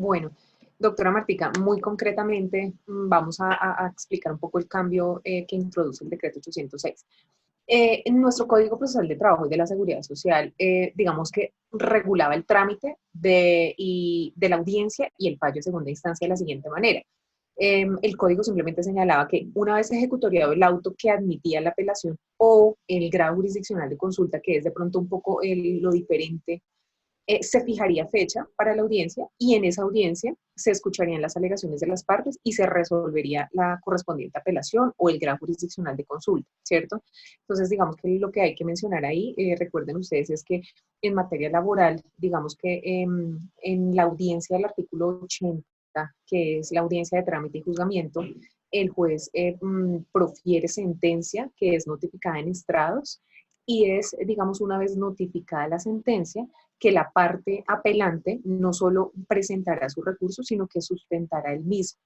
Bueno, doctora Martica, muy concretamente vamos a explicar un poco el cambio que introduce el decreto 806. En nuestro Código Procesal de Trabajo y de la Seguridad Social, digamos que regulaba el trámite de la audiencia y el fallo de segunda instancia de la siguiente manera. El código simplemente señalaba que una vez ejecutoriado el auto que admitía la apelación o el grado jurisdiccional de consulta, que es de pronto un poco lo diferente, se fijaría fecha para la audiencia y en esa audiencia se escucharían las alegaciones de las partes y se resolvería la correspondiente apelación o el grado jurisdiccional de consulta, ¿cierto? Entonces, digamos que lo que hay que mencionar ahí, recuerden ustedes, es que en materia laboral, digamos que en la audiencia del artículo 80, que es la audiencia de trámite y juzgamiento, el juez profiere sentencia que es notificada en estrados y es, digamos, una vez notificada la sentencia, que la parte apelante no solo presentará su recurso, sino que sustentará el mismo.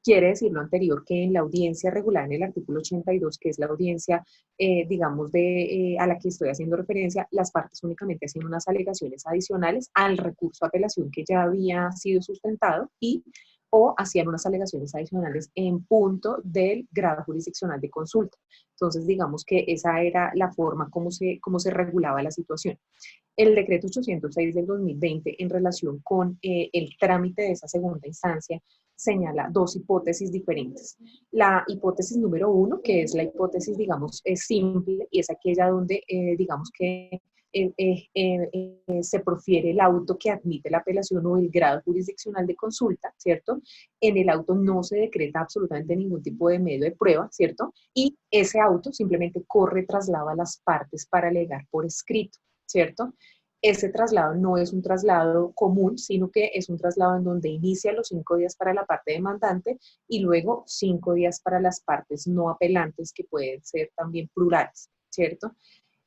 Quiere decir lo anterior, que en la audiencia regular en el artículo 82, que es la audiencia, digamos, a la que estoy haciendo referencia, las partes únicamente hacen unas alegaciones adicionales al recurso de apelación que ya había sido sustentado y o hacían unas alegaciones adicionales en punto del grado jurisdiccional de consulta. Entonces, digamos que esa era la forma como se regulaba la situación. El decreto 806 del 2020 en relación con el trámite de esa segunda instancia señala dos hipótesis diferentes. La hipótesis número uno, que es la hipótesis, digamos, simple, y es aquella donde, digamos que se profiere el auto que admite la apelación o el grado jurisdiccional de consulta, ¿cierto? En el auto no se decreta absolutamente ningún tipo de medio de prueba, ¿cierto? Y ese auto simplemente corre traslado a las partes para alegar por escrito, ¿cierto? Ese traslado no es un traslado común, sino que es un traslado en donde inicia los 5 días para la parte demandante y luego 5 días para las partes no apelantes, que pueden ser también plurales, ¿cierto?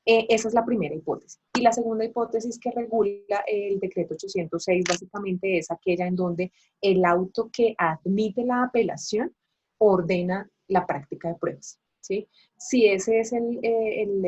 Esa es la primera hipótesis. Y la segunda hipótesis que regula el decreto 806 básicamente es aquella en donde el auto que admite la apelación ordena la práctica de pruebas, ¿sí? Si ese es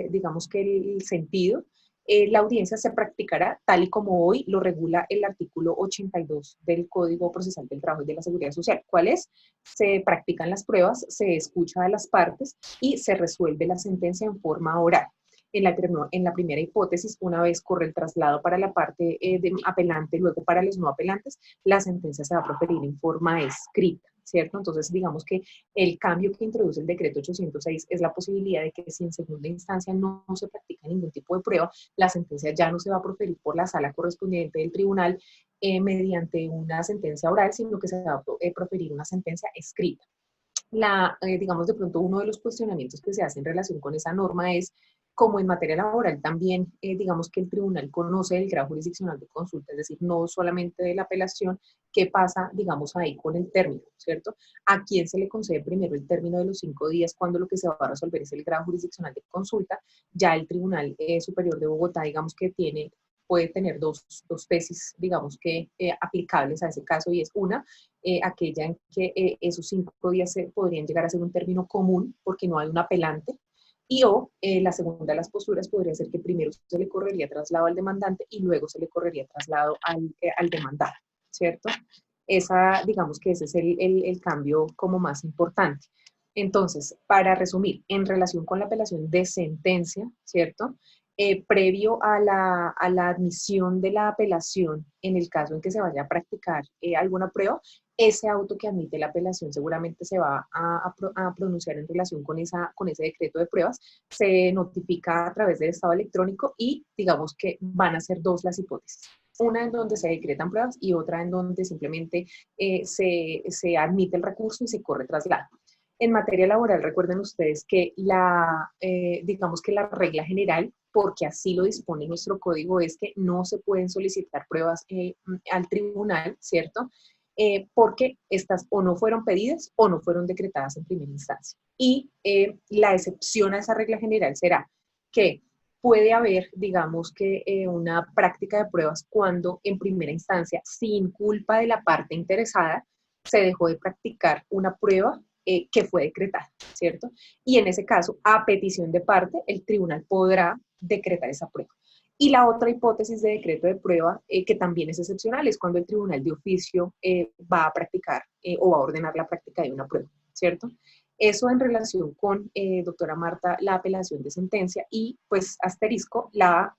digamos que el sentido, la audiencia se practicará tal y como hoy lo regula el artículo 82 del Código Procesal del Trabajo y de la Seguridad Social. ¿Cuál es? Se practican las pruebas, se escucha a las partes y se resuelve la sentencia en forma oral. En la primera hipótesis, una vez corre el traslado para la parte de apelante, luego para los no apelantes, la sentencia se va a proferir en forma escrita, ¿cierto? Entonces, digamos que el cambio que introduce el decreto 806 es la posibilidad de que si en segunda instancia no se practica ningún tipo de prueba, la sentencia ya no se va a proferir por la sala correspondiente del tribunal mediante una sentencia oral, sino que se va a proferir una sentencia escrita. Digamos, de pronto uno de los cuestionamientos que se hace en relación con esa norma es, como en materia laboral también, digamos que el tribunal conoce el grado jurisdiccional de consulta, es decir, no solamente de la apelación, ¿qué pasa, digamos, ahí con el término, ¿cierto? ¿A quién se le concede primero el término de los 5 días cuando lo que se va a resolver es el grado jurisdiccional de consulta? Ya el Tribunal Superior de Bogotá, digamos que puede tener dos tesis, digamos que aplicables a ese caso, y es una, aquella en que esos 5 días podrían llegar a ser un término común porque no hay un apelante, y o la segunda de las posturas podría ser que primero se le correría traslado al demandante y luego se le correría traslado al demandado, ¿cierto? Digamos que ese es el cambio como más importante. Entonces, para resumir, en relación con la apelación de sentencia, ¿cierto? Previo a la admisión de la apelación, en el caso en que se vaya a practicar alguna prueba, ese auto que admite la apelación seguramente se va a pronunciar en relación con ese decreto de pruebas, se notifica a través del estado electrónico y digamos que van a ser dos las hipótesis. Una en donde se decretan pruebas y otra en donde simplemente se admite el recurso y se corre traslado. En materia laboral, recuerden ustedes que digamos que la regla general, porque así lo dispone nuestro código, es que no se pueden solicitar pruebas al tribunal, ¿cierto? Porque estas o no fueron pedidas o no fueron decretadas en primera instancia. Y la excepción a esa regla general será que puede haber, digamos que una práctica de pruebas cuando en primera instancia, sin culpa de la parte interesada, se dejó de practicar una prueba que fue decretada, ¿cierto? Y en ese caso, a petición de parte, el tribunal podrá decretar esa prueba. Y la otra hipótesis de decreto de prueba, que también es excepcional, es cuando el tribunal de oficio va a practicar o va a ordenar la práctica de una prueba, ¿cierto? Eso en relación con, doctora Marta, la apelación de sentencia y, pues, asterisco,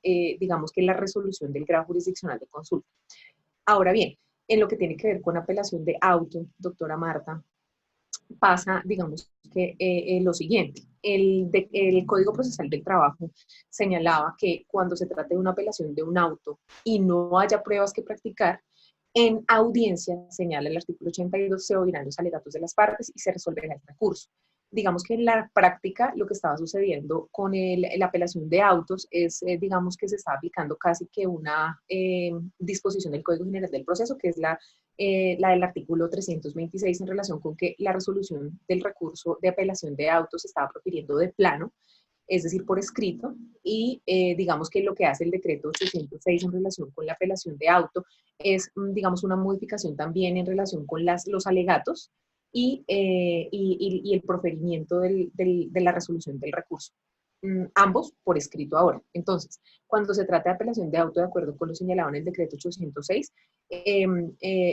digamos que la resolución del grado jurisdiccional de consulta. Ahora bien, en lo que tiene que ver con apelación de auto, doctora Marta, pasa, digamos, que lo siguiente. El Código Procesal del Trabajo señalaba que cuando se trate de una apelación de un auto y no haya pruebas que practicar, en audiencia, señala el artículo 82, se oirán los alegatos de las partes y se resolverá el recurso. Digamos que en la práctica lo que estaba sucediendo con la apelación de autos es, digamos que se está aplicando casi que una disposición del Código General del Proceso, que es la del artículo 326 en relación con que la resolución del recurso de apelación de autos se estaba profiriendo de plano, es decir, por escrito, y digamos que lo que hace el decreto 806 en relación con la apelación de auto es, digamos, una modificación también en relación con los alegatos y el proferimiento de la resolución del recurso. Ambos por escrito ahora. Entonces, cuando se trata de apelación de auto, de acuerdo con lo señalado en el decreto 806,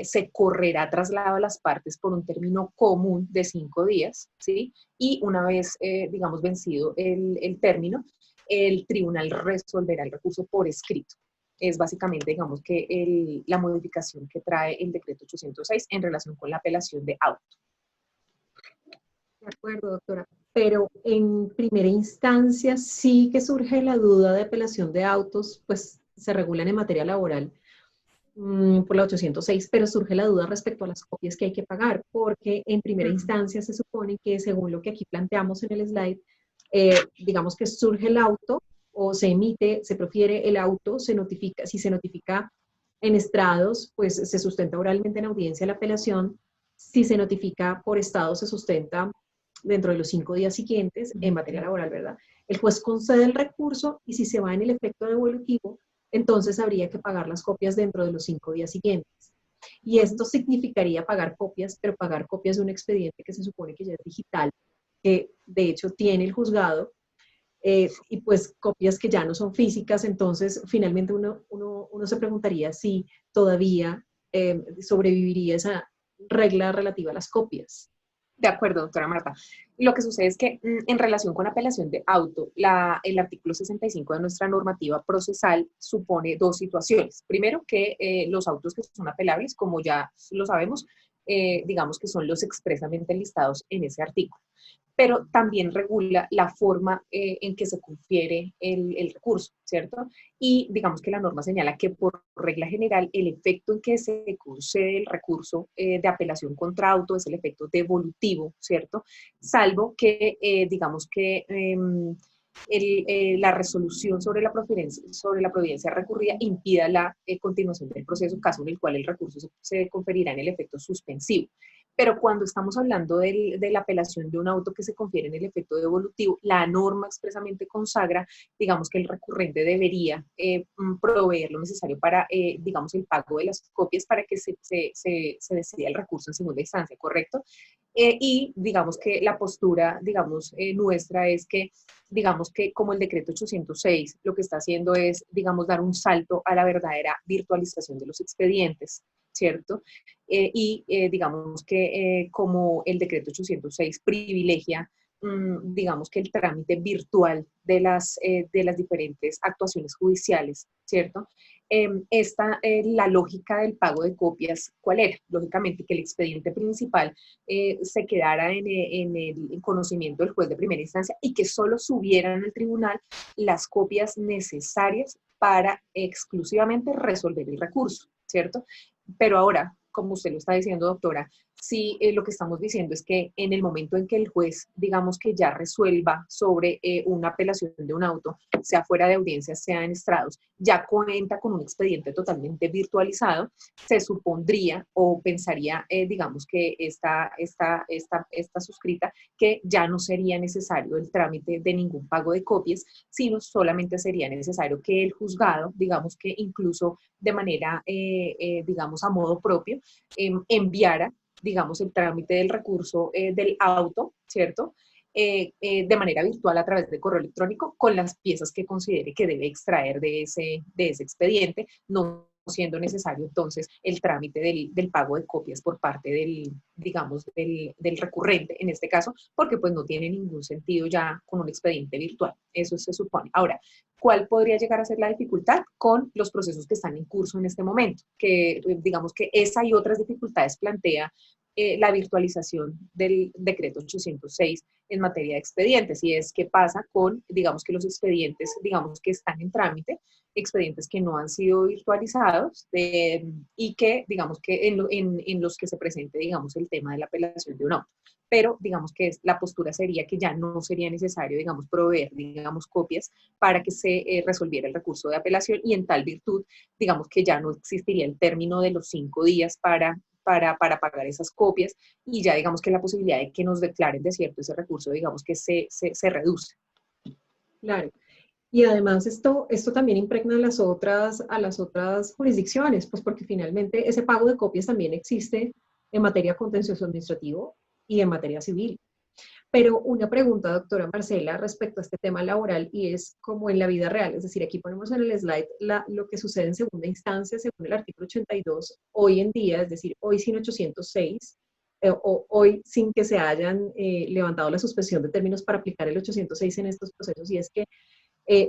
se correrá traslado a las partes por un término común de 5 días, ¿sí? Y una vez, digamos, vencido el término, el tribunal resolverá el recurso por escrito. Es básicamente, digamos, que la modificación que trae el decreto 806 en relación con la apelación de auto. De acuerdo, doctora. Pero en primera instancia sí que surge la duda de apelación de autos, pues se regulan en materia laboral por la 806, pero surge la duda respecto a las copias que hay que pagar, porque en primera instancia se supone que según lo que aquí planteamos en el slide, digamos que surge el auto o se emite, se profiere el auto, se notifica, si se notifica en estrados, pues se sustenta oralmente en audiencia la apelación, si se notifica por estado se sustenta dentro de los 5 días siguientes en materia laboral, ¿verdad? El juez concede el recurso y si se va en el efecto devolutivo, entonces habría que pagar las copias dentro de los 5 días siguientes. Y esto significaría pagar copias, pero pagar copias de un expediente que se supone que ya es digital, que de hecho tiene el juzgado, y pues copias que ya no son físicas, entonces finalmente uno se preguntaría si todavía sobreviviría esa regla relativa a las copias. De acuerdo, doctora Marta. Lo que sucede es que en relación con apelación de auto, el artículo 65 de nuestra normativa procesal supone dos situaciones. Primero, que los autos que son apelables, como ya lo sabemos, digamos que son los expresamente listados en ese artículo, pero también regula la forma en que se confiere el recurso, ¿cierto? Y digamos que la norma señala que por regla general el efecto en que se concede el recurso de apelación contra auto es el efecto devolutivo, ¿cierto? Salvo que, digamos que la resolución sobre la providencia recurrida impida la continuación del proceso, caso en el cual el recurso se conferirá en el efecto suspensivo. Pero cuando estamos hablando de la apelación de un auto que se confiere en el efecto devolutivo, la norma expresamente consagra, digamos, que el recurrente debería proveer lo necesario para, digamos, el pago de las copias para que se decida el recurso en segunda instancia, ¿correcto? Y digamos que la postura, digamos, nuestra es que, digamos que como el decreto 806 lo que está haciendo es, digamos, dar un salto a la verdadera virtualización de los expedientes, ¿cierto? Digamos que como el decreto 806 privilegia, digamos que el trámite virtual de las diferentes actuaciones judiciales, ¿cierto? La lógica del pago de copias, ¿cuál era? Lógicamente que el expediente principal se quedara en el conocimiento del juez de primera instancia y que solo subieran al tribunal las copias necesarias para exclusivamente resolver el recurso, ¿cierto? Pero ahora, como usted lo está diciendo, doctora, sí, lo que estamos diciendo es que en el momento en que el juez, digamos que ya resuelva sobre una apelación de un auto, sea fuera de audiencia, sea en estrados, ya cuenta con un expediente totalmente virtualizado, se supondría o pensaría, digamos que esta suscrita, que ya no sería necesario el trámite de ningún pago de copias, sino solamente sería necesario que el juzgado, digamos que incluso de manera, digamos, a modo propio, enviara, digamos, el trámite del recurso del auto, ¿cierto? De manera virtual a través de correo electrónico con las piezas que considere que debe extraer de ese expediente, no siendo necesario entonces el trámite del pago de copias por parte digamos, del recurrente en este caso, porque pues no tiene ningún sentido ya con un expediente virtual, eso se supone. Ahora, ¿cuál podría llegar a ser la dificultad? Con los procesos que están en curso en este momento, que digamos que esa y otras dificultades plantea la virtualización del decreto 806 en materia de expedientes, y es qué pasa con, digamos que los expedientes, digamos que están en trámite, expedientes que no han sido virtualizados y que, digamos que en los que se presente, digamos, el tema de la apelación de un auto. Pero, digamos que la postura sería que ya no sería necesario, digamos, proveer, digamos, copias para que se resolviera el recurso de apelación, y en tal virtud, digamos que ya no existiría el término de los 5 días para pagar esas copias, y ya digamos que la posibilidad de que nos declaren desierto ese recurso, digamos que se reduce. Claro. Y además esto también impregna a las otras jurisdicciones, pues porque finalmente ese pago de copias también existe en materia contencioso administrativo y en materia civil. Pero una pregunta, doctora Marcela, respecto a este tema laboral, y es como en la vida real, es decir, aquí ponemos en el slide lo que sucede en segunda instancia según el artículo 82, hoy en día, es decir, hoy sin 806, o hoy sin que se hayan levantado la suspensión de términos para aplicar el 806 en estos procesos, y es que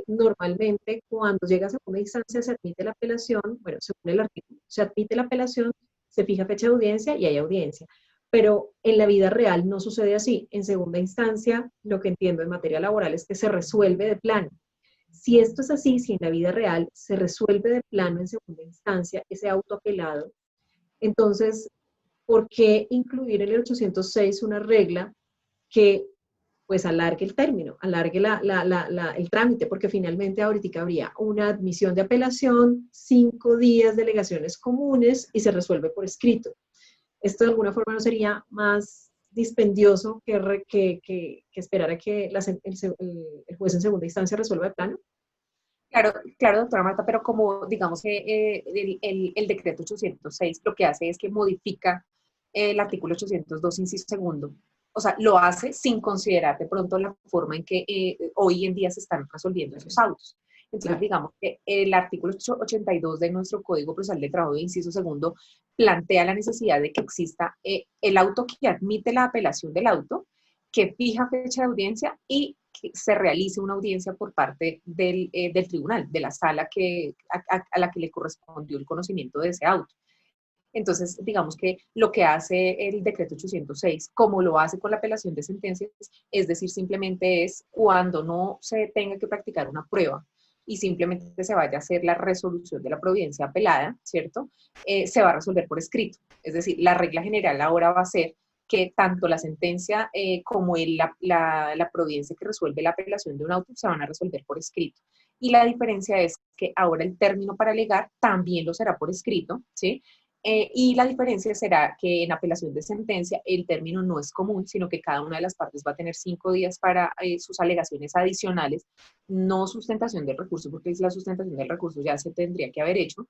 normalmente cuando llega a segunda instancia se admite la apelación, bueno, según el artículo, se admite la apelación, se fija fecha de audiencia y hay audiencia. Pero en la vida real no sucede así. En segunda instancia, lo que entiendo en materia laboral es que se resuelve de plano. Si esto es así, si en la vida real se resuelve de plano en segunda instancia ese auto apelado, entonces, ¿por qué incluir en el 806 una regla que pues alargue el término, alargue el trámite? Porque finalmente ahorita habría una admisión de apelación, 5 días de alegaciones comunes y se resuelve por escrito. Esto de alguna forma no sería más dispendioso que esperar a que el juez en segunda instancia resuelva de plano. Claro, claro, doctora Marta, pero como digamos que el decreto 806 lo que hace es que modifica el artículo 802, inciso segundo. O sea, lo hace sin considerar de pronto la forma en que hoy en día se están resolviendo esos autos. Entonces, Claro. digamos que el artículo 82 de nuestro Código Procesal de Trabajo, inciso segundo, plantea la necesidad de que exista el auto que admite la apelación del auto, que fija fecha de audiencia y que se realice una audiencia por parte del tribunal, de la sala a la que le correspondió el conocimiento de ese auto. Entonces, digamos que lo que hace el decreto 806, como lo hace con la apelación de sentencias, es decir, simplemente es cuando no se tenga que practicar una prueba y simplemente se vaya a hacer la resolución de la providencia apelada, ¿cierto? Se va a resolver por escrito. Es decir, la regla general ahora va a ser que tanto la sentencia como la providencia que resuelve la apelación de un auto se van a resolver por escrito. Y la diferencia es que ahora el término para alegar también lo será por escrito, ¿sí? Y la diferencia será que en apelación de sentencia el término no es común, sino que cada una de las partes va a tener 5 días para sus alegaciones adicionales, no sustentación del recurso, porque la sustentación del recurso ya se tendría que haber hecho.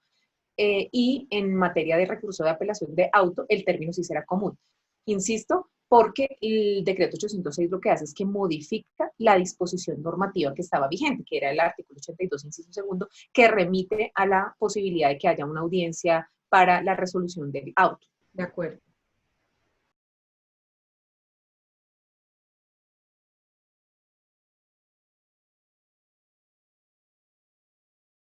Y en materia de recurso de apelación de auto, el término sí será común. Insisto, porque el decreto 806 lo que hace es que modifica la disposición normativa que estaba vigente, que era el artículo 82, inciso segundo, que remite a la posibilidad de que haya una audiencia para la resolución del auto. De acuerdo.